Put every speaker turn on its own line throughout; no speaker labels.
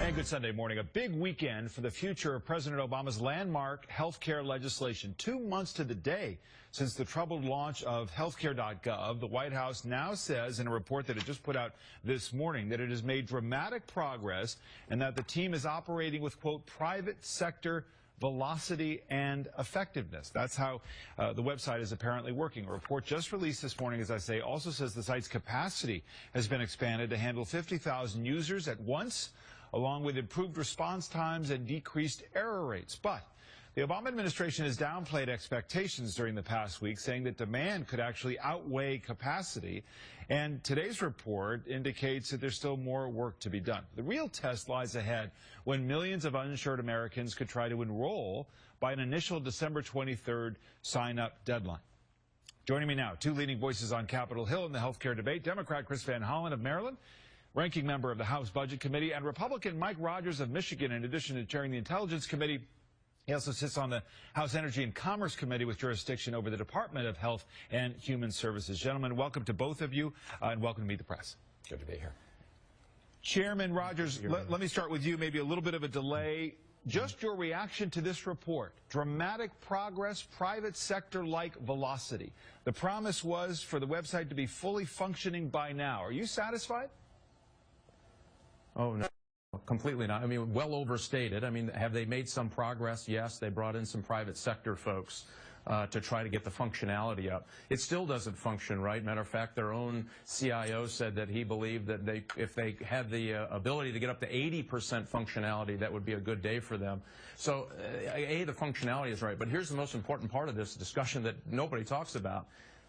And good Sunday morning. A big weekend for the future of President Obama's landmark health care legislation. 2 months to the day since the troubled launch of healthcare.gov, the White House now says in a report that it just put out this morning that it has made dramatic progress and that the team is operating with, quote, private sector velocity and effectiveness. That's how the website is apparently working. A report just released this morning, as I say, also says the site's capacity has been expanded to handle 50,000 users at once, along with improved response times and decreased error rates. But the Obama administration has downplayed expectations during the past week, saying that demand could actually outweigh capacity. And today's report indicates that there's still more work to be done. The real test lies ahead when millions of uninsured Americans could try to enroll by an initial December 23rd sign-up deadline. Joining me now, two leading voices on Capitol Hill in the healthcare debate, Democrat Chris Van Hollen of Maryland, ranking member of the House Budget Committee, and Republican Mike Rogers of Michigan. In addition to chairing the Intelligence Committee, he also sits on the House Energy and Commerce Committee with jurisdiction over the Department of Health and Human Services. Gentlemen, welcome to both of you, and welcome to Meet the Press.
Good to be here.
Chairman Rogers, let me start with you, maybe a little bit of a delay. Just your reaction to this report. Dramatic progress, private sector-like velocity. The promise was for the website to be fully functioning by now. Are you satisfied?
Oh, no, completely not. I mean, well overstated. I mean, have they made some progress? Yes, they brought in some private sector folks to try to get the functionality up. It still doesn't function right. Matter of fact, their own CIO said that he believed that if they had the ability to get up to 80% functionality, that would be a good day for them. So, the functionality is right. But here's the most important part of this discussion that nobody talks about.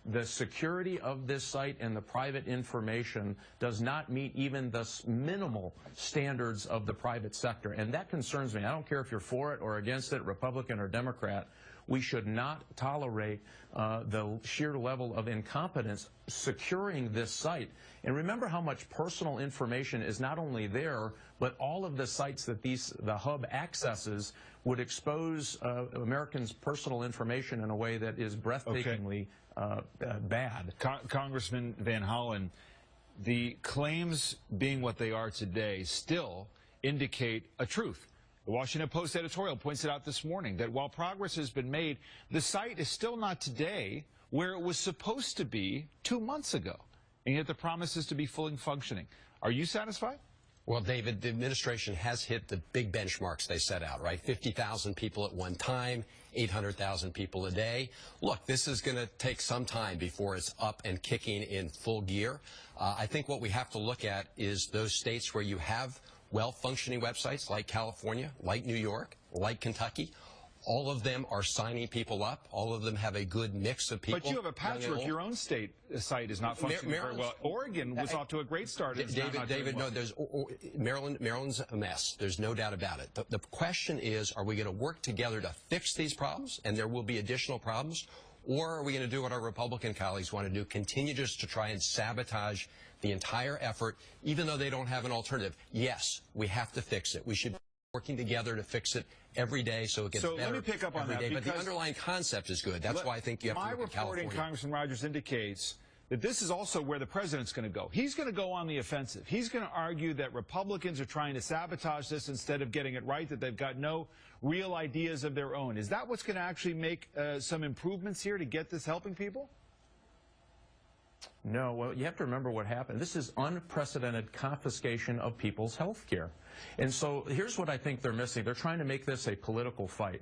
The security of this site and the private information does not meet even the minimal standards of the private sector. And that concerns me. I don't care if you're for it or against it, Republican or Democrat. We should not tolerate the sheer level of incompetence securing this site. And remember how much personal information is not only there, but all of the sites that the hub accesses would expose Americans' personal information in a way that is breathtakingly bad.
Congressman Van Hollen, the claims being what they are today still indicate a truth. The Washington Post editorial points it out this morning that while progress has been made, the site is still not today where it was supposed to be 2 months ago, and yet the promise is to be fully functioning. Are you satisfied?
Well, David, the administration has hit the big benchmarks they set out, right? 50,000 people at one time, 800,000 people a day. Look, this is going to take some time before it's up and kicking in full gear. I think what we have to look at is those states where you have well-functioning websites like California, like New York, like Kentucky. All of them are signing people up. All of them have a good mix of people.
But you have a patchwork. Your own state site is not functioning very well. Oregon was off to a great start.
David, no, Maryland's a mess. There's no doubt about it. The question is, are we going to work together to fix these problems, and there will be additional problems, or are we going to do what our Republican colleagues want to do, continue just to try and sabotage the entire effort, even though they don't have an alternative? Yes, we have to fix it. We should be working together to fix it every day so it gets better.
Let me pick up on that,
but the underlying concept is good. That's why I think you have to look at California.
My reporting, Congressman Rogers, indicates that this is also where the president's going to go. He's going to go on the offensive. He's going to argue that Republicans are trying to sabotage this instead of getting it right, that they've got no real ideas of their own. Is that what's going to actually make some improvements here to get this helping people?
No, well, you have to remember what happened. This is unprecedented confiscation of people's health care. And so here's what I think they're missing. They're trying to make this a political fight.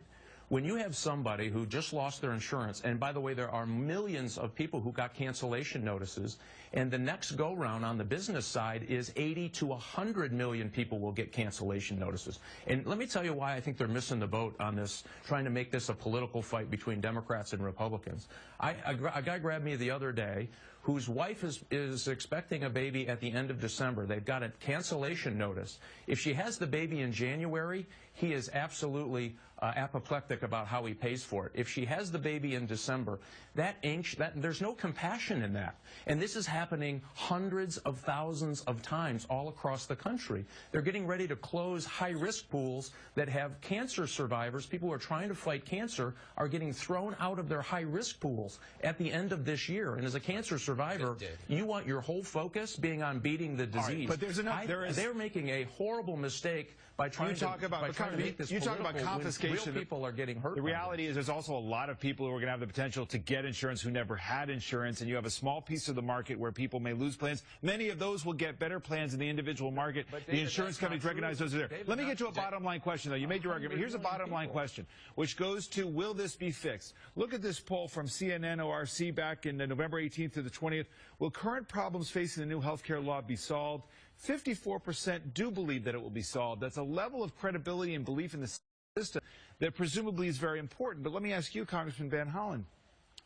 When you have somebody who just lost their insurance, and by the way, there are millions of people who got cancellation notices, and the next go-round on the business side is 80 to 100 million people will get cancellation notices. And let me tell you why I think they're missing the boat on this, trying to make this a political fight between Democrats and Republicans. A guy grabbed me the other day whose wife is expecting a baby at the end of December. They've got a cancellation notice. If she has the baby in January, he is absolutely apoplectic about how he pays for it. If she has the baby in December, there's no compassion in that. And this is happening hundreds of thousands of times all across the country. They're getting ready to close high-risk pools that have cancer survivors. People who are trying to fight cancer are getting thrown out of their high-risk pools at the end of this year. And as a cancer survivor, survivor, you want your whole focus being on beating the disease.
But there's enough.
They're making a horrible mistake by trying to make this
you talk about confiscation.
Real people are getting hurt.
The reality is there's also a lot of people who are going to have the potential to get insurance who never had insurance, and you have a small piece of the market where people may lose plans. Many of those will get better plans in the individual market.
But
the insurance companies recognize those are there. Let me get to a bottom line question, though. You made your argument. Here's a bottom line question, which goes to, will this be fixed? Look at this poll from CNN ORC back in November 18th to the 20th. Will current problems facing the new health care law be solved? 54% do believe that it will be solved. That's a level of credibility and belief in the system that presumably is very important. But let me ask you, Congressman Van Hollen,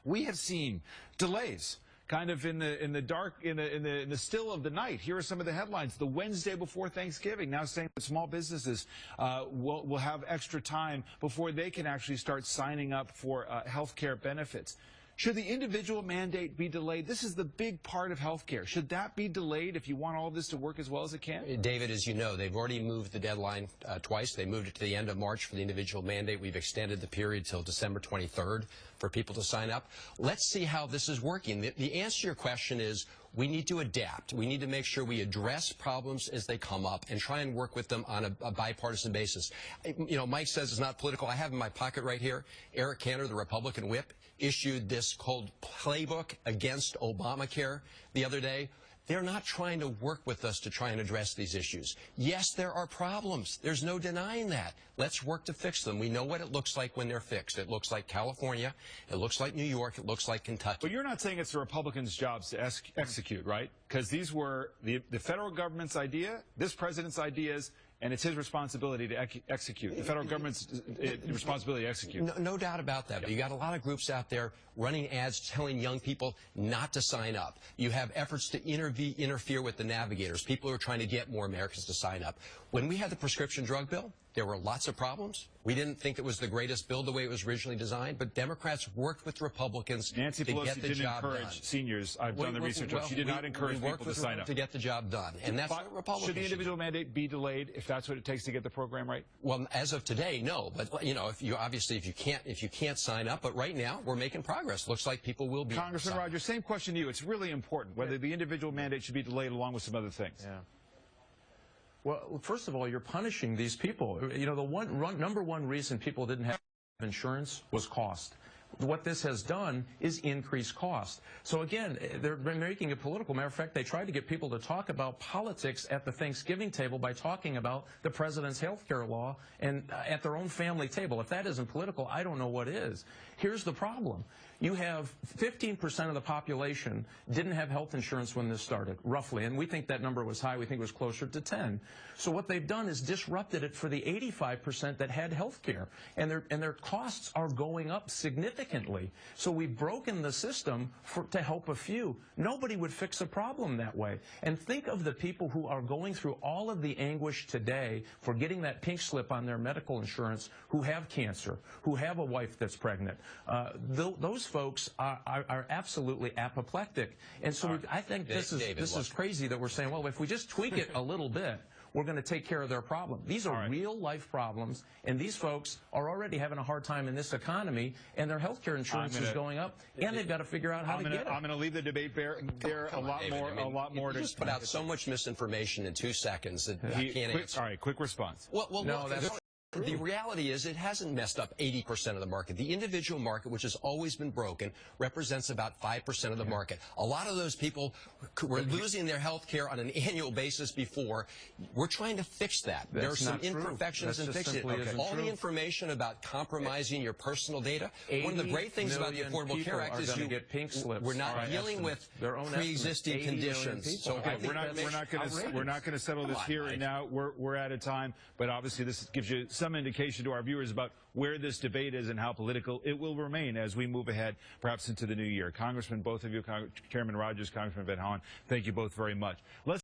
we have seen delays kind of in the dark, in the still of the night. Here are some of the headlines. The Wednesday before Thanksgiving, now saying that small businesses will have extra time before they can actually start signing up for health care benefits. Should the individual mandate be delayed? This is the big part of health care. Should that be delayed if you want all of this to work as well as it can?
David, as you know, they've already moved the deadline twice. They moved it to the end of March for the individual mandate. We've extended the period till December 23rd for people to sign up. Let's see how this is working. The answer to your question is we need to adapt. We need to make sure we address problems as they come up and try and work with them on a bipartisan basis. You know, Mike says it's not political. I have in my pocket right here, Eric Cantor, the Republican whip, issued this called playbook against Obamacare the other day. They're not trying to work with us to try and address these issues. Yes, there are problems. There's no denying that. Let's work to fix them. We know what it looks like when they're fixed. It looks like California. It looks like New York. It looks like Kentucky.
But you're not saying it's the Republicans' jobs to execute, right? Because these were the federal government's idea, this president's ideas, and it's his responsibility to execute. The federal government's responsibility to execute.
No doubt about that. But you got a lot of groups out there running ads telling young people not to sign up. You have efforts to interfere with the navigators, people who are trying to get more Americans to sign up. When we had the prescription drug bill, there were lots of problems. We didn't think it was the greatest bill the way it was originally designed, but Democrats worked with Republicans
Nancy
to
Pelosi
get the
didn't
job
encourage
done.
seniors. I've done the research. She did not encourage people to sign up.
To get the job done, and that's what Republicans
should the individual mandate be delayed if that's what it takes to get the program right?
Well, as of today, no. But you know, if you can't sign up, but right now we're making progress. Looks like people will be.
Congressman Rogers, same question to you. It's really important whether the individual mandate should be delayed along with some other things.
Yeah. Well, first of all, you're punishing these people. You know, the number one reason people didn't have insurance was cost. What this has done is increase cost. So again, they're making it political. Matter of fact, they tried to get people to talk about politics at the Thanksgiving table by talking about the president's health care law and at their own family table. If that isn't political, I don't know what is. Here's the problem. You have 15% of the population didn't have health insurance when this started, roughly, and we think that number was high. We think it was closer to 10. So what they've done is disrupted it for the 85% that had health care, and their costs are going up significantly. So we've broken the system to help a few. Nobody would fix a problem that way. And think of the people who are going through all of the anguish today for getting that pink slip on their medical insurance, who have cancer, who have a wife that's pregnant. Those folks are absolutely apoplectic. And so I think this is crazy that we're saying, well, if we just tweak it a little bit, we're going to take care of their problem. These are real-life problems, and these folks are already having a hard time in this economy, and their health care insurance is going up, and they've got to figure out how to get it.
I'm going to leave the debate there. A lot more to
just put out so much misinformation in 2 seconds that I can't answer.
All right, quick response.
Well, no, the reality is it hasn't messed up 80% of the market. The individual market, which has always been broken, represents about 5% of the market. A lot of those people were losing their health care on an annual basis before. We're trying to fix that. There are some imperfections in fixing it. All the information about compromising your personal data. One of the great things about the Affordable Care Act is we're not dealing with pre-existing conditions.
So we're not going to settle this here and now. We're out of time, but obviously this gives you some indication to our viewers about where this debate is and how political it will remain as we move ahead, perhaps into the new year. Congressman, both of you, Chairman Rogers, Congressman Van Hollen, thank you both very much.